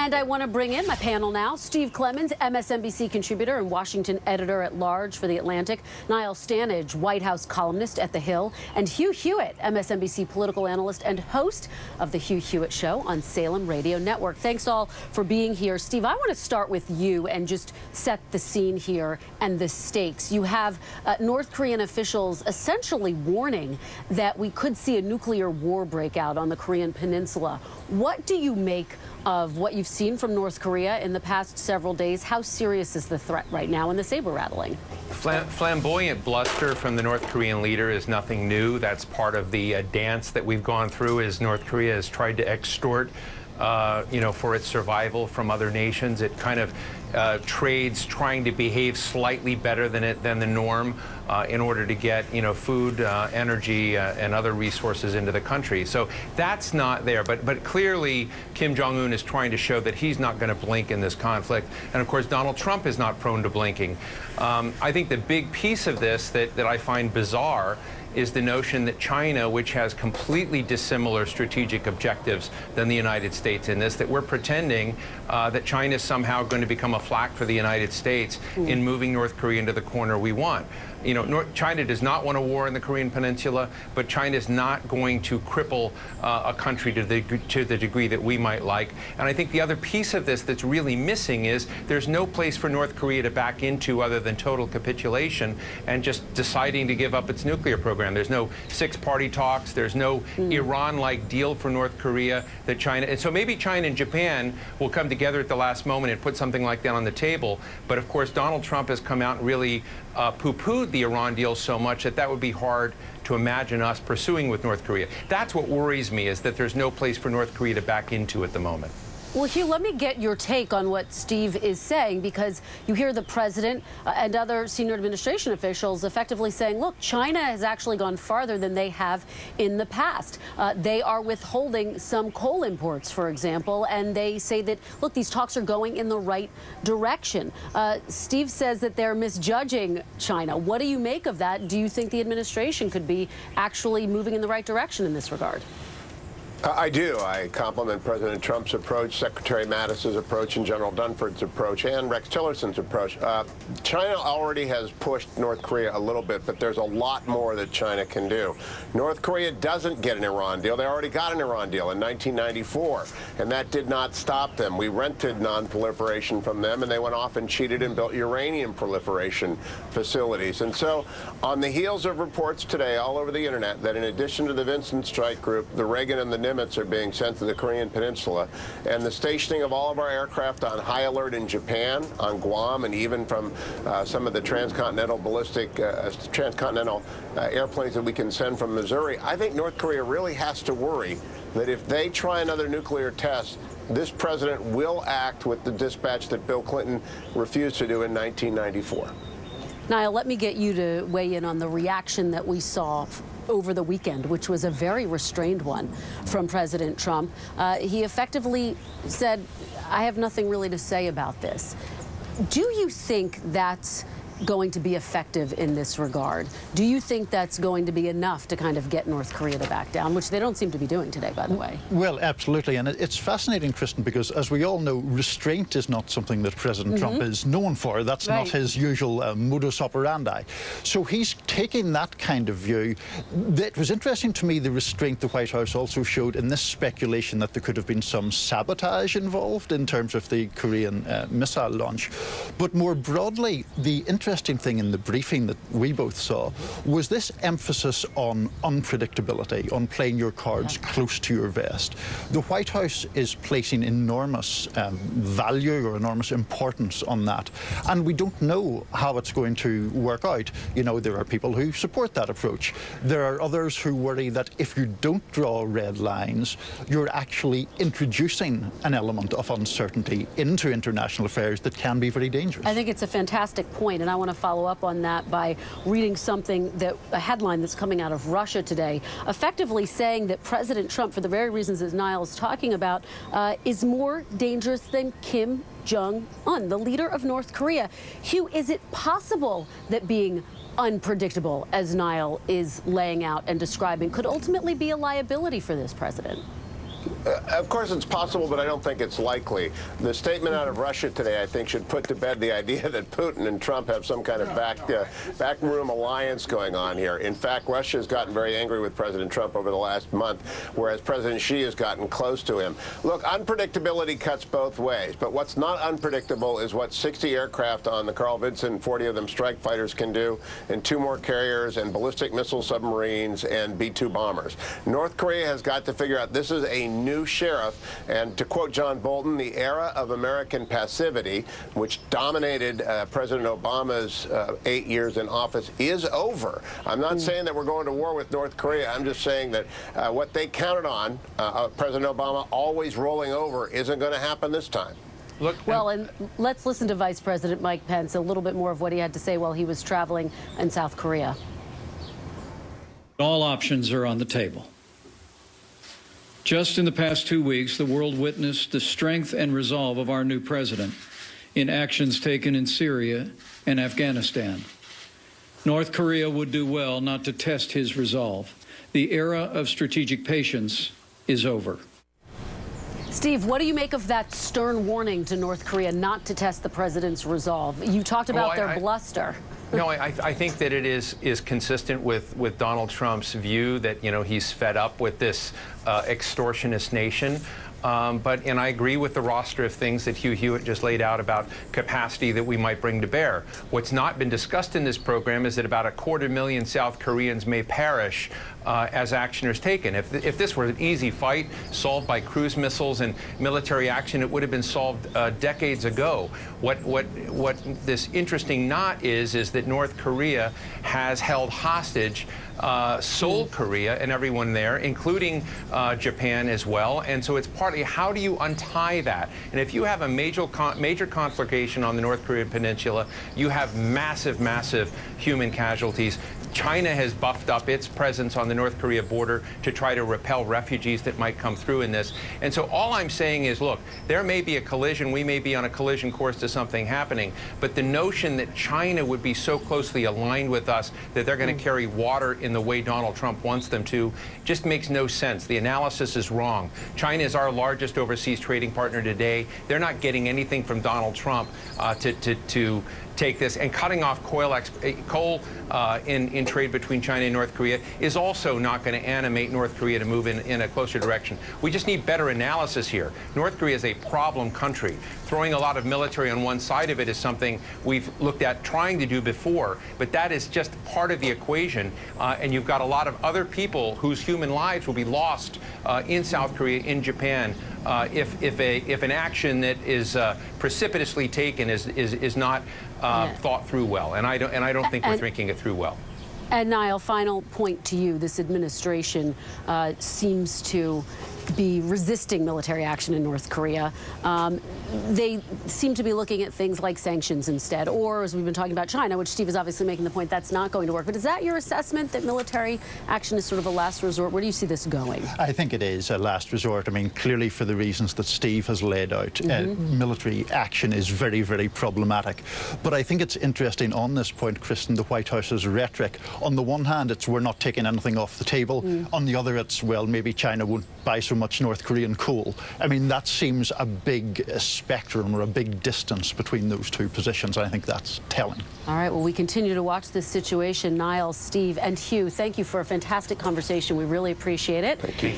And I want to bring in my panel now. Steve Clemons, MSNBC contributor and Washington editor-at-large for The Atlantic. Niall Stanage, White House columnist at The Hill. And Hugh Hewitt, MSNBC political analyst and host of The Hugh Hewitt Show on Salem Radio Network. Thanks all for being here. Steve, I want to start with you and just set the scene here and the stakes. You have North Korean officials essentially warning that we could see a nuclear war break out on the Korean Peninsula. What do you make of what you've seen from North Korea in the past several days? How serious is the threat right now and the saber rattling? Flamboyant bluster from the North Korean leader is nothing new. That's part of the dance that we've gone through as North Korea has tried to extort for its survival from other nations. It kind of trades trying to behave slightly better than the norm in order to get food, energy, and other resources into the country. So that's not there. But clearly, Kim Jong-Un is trying to show that he's not going to blink in this conflict. And of course, Donald Trump is not prone to blinking. I think the big piece of this that I find bizarre is the notion that China, which has completely dissimilar strategic objectives than the United States in this, that we're pretending that China is somehow going to become a flak for the United States in moving North Korea into the corner we want. China does not want a war in the Korean Peninsula, but China is not going to cripple a country to the degree that we might like. And I think the other piece of this that's really missing is there's no place for North Korea to back into other than total capitulation and just deciding to give up its nuclear program. There's no six-party talks. There's no Iran-like deal for North Korea that China. And so maybe China and Japan will come together at the last moment and put something like that on the table. But of course, Donald Trump has come out and really poo-pooed the Iran deal so much that would be hard to imagine us pursuing with North Korea. That's what worries me, is that there's no place for North Korea to back into at the moment. Well, Hugh, let me get your take on what Steve is saying, because you hear the president and other senior administration officials effectively saying, look, China has actually gone farther than they have in the past. They are withholding some coal imports, for example, and they say that, look, these talks are going in the right direction. Steve says that they're misjudging China. What do you make of that? Do you think the administration could be actually moving in the right direction in this regard? I do. I compliment President Trump's approach, Secretary Mattis's approach, and General Dunford's approach, and Rex Tillerson's approach. China already has pushed North Korea a little bit, but there's a lot more that China can do. North Korea doesn't get an Iran deal. They already got an Iran deal in 1994, and that did not stop them. We rented non-proliferation from them, and they went off and cheated and built uranium proliferation facilities. And so, on the heels of reports today all over the internet that in addition to the Vincent Strike Group, the Reagan and the Nimitz are being sent to the Korean Peninsula, and the stationing of all of our aircraft on high alert in Japan, on Guam, and even from some of the transcontinental airplanes that we can send from Missouri, I think North Korea really has to worry that if they try another nuclear test, this president will act with the dispatch that Bill Clinton refused to do in 1994. Niall, let me get you to weigh in on the reaction that we saw over the weekend, which was a very restrained one from President Trump. He effectively said, I have nothing really to say about this. Do you think that's going to be effective in this regard? Do you think that's going to be enough to kind of get North Korea to back down, which they don't seem to be doing today, by the way? Well, absolutely. And it's fascinating, Kristen, because as we all know, restraint is not something that President Trump is known for. That's not his usual modus operandi. So he's taking that kind of view. It was interesting to me, the restraint the White House also showed in this speculation that there could have been some sabotage involved in terms of the Korean missile launch. But more broadly, the interesting thing in the briefing that we both saw was this emphasis on unpredictability, on playing your cards close to your vest. The White House is placing enormous value or enormous importance on that, and we don't know how it's going to work out. There are people who support that approach. There are others who worry that if you don't draw red lines, you're actually introducing an element of uncertainty into international affairs that can be very dangerous. I think it's a fantastic point, and I want to follow up on that by reading something a headline that's coming out of Russia today, effectively saying that President Trump, for the very reasons that Niall is talking about, is more dangerous than Kim Jong-Un, the leader of North Korea. Hugh, is it possible that being unpredictable, as Niall is laying out and describing, could ultimately be a liability for this president? Of course it's possible, but I don't think it's likely. The statement out of Russia today, I think, should put to bed the idea that Putin and Trump have some kind of backroom alliance going on here. In fact, Russia has gotten very angry with President Trump over the last month, whereas President Xi has gotten close to him. Look, unpredictability cuts both ways, but what's not unpredictable is what 60 aircraft on the Carl Vinson, 40 of them strike fighters can do, and 2 more carriers and ballistic missile submarines and B-2 bombers. North Korea has got to figure out this is a new sheriff, and to quote John Bolton, the era of American passivity, which dominated President Obama's 8 years in office, is over. I'm not saying that we're going to war with North Korea. I'm just saying that what they counted on, President Obama always rolling over, isn't going to happen this time. Look, well, and let's listen to Vice President Mike Pence, a little bit more of what he had to say while he was traveling in South Korea. All options are on the table. Just in the past 2 weeks, the world witnessed the strength and resolve of our new president in actions taken in Syria and Afghanistan. North Korea would do well not to test his resolve. The era of strategic patience is over. Steve, what do you make of that stern warning to North Korea not to test the president's resolve? You talked about their bluster. No, I think that it is consistent with Donald Trump's view that, you know, he's fed up with this extortionist nation. And I agree with the roster of things that Hugh Hewitt just laid out about capacity that we might bring to bear. What's not been discussed in this program is that about 250,000 South Koreans may perish as action is taken. If this were an easy fight solved by cruise missiles and military action, it would have been solved decades ago. What this interesting knot is that North Korea has held hostage Seoul, Korea, and everyone there, including Japan as well. And so it's partly how do you untie that? And if you have a major conflagration on the North Korean peninsula, you have massive, massive human casualties. China has buffed up its presence on the North Korea border to try to repel refugees that might come through in this. And so all I'm saying is, look, there may be a collision. We may be on a collision course to something happening. But the notion that China would be so closely aligned with us that they're going to carry water in the way Donald Trump wants them to just makes no sense. The analysis is wrong. China is our largest overseas trading partner today. They're not getting anything from Donald Trump to take this, and cutting off coal in trade between China and North Korea is also not going to animate North Korea to move in a closer direction. We just need better analysis here. North Korea is a problem country. Throwing a lot of military on one side of it is something we've looked at trying to do before, but that is just part of the equation, and you've got a lot of other people whose human lives will be lost in South Korea, in Japan, if an action that is precipitously taken is not thought through well, and I don't think we're thinking it through well. And Niall, final point to you: this administration seems to be resisting military action in North Korea. They seem to be looking at things like sanctions instead, or as we've been talking about China, which Steve is obviously making the point that's not going to work. But is that your assessment, that military action is sort of a last resort? Where do you see this going? I think it is a last resort. I mean, clearly for the reasons that Steve has laid out, military action is very, very problematic. But I think it's interesting on this point, Kristen, the White House's rhetoric. On the one hand, it's we're not taking anything off the table. On the other, it's, well, maybe China won't buy so much North Korean coal. I mean, that seems a big spectrum or a big distance between those two positions. I think that's telling. All right, well, we continue to watch this situation. Niall, Steve, and Hugh, thank you for a fantastic conversation. We really appreciate it. Thank you.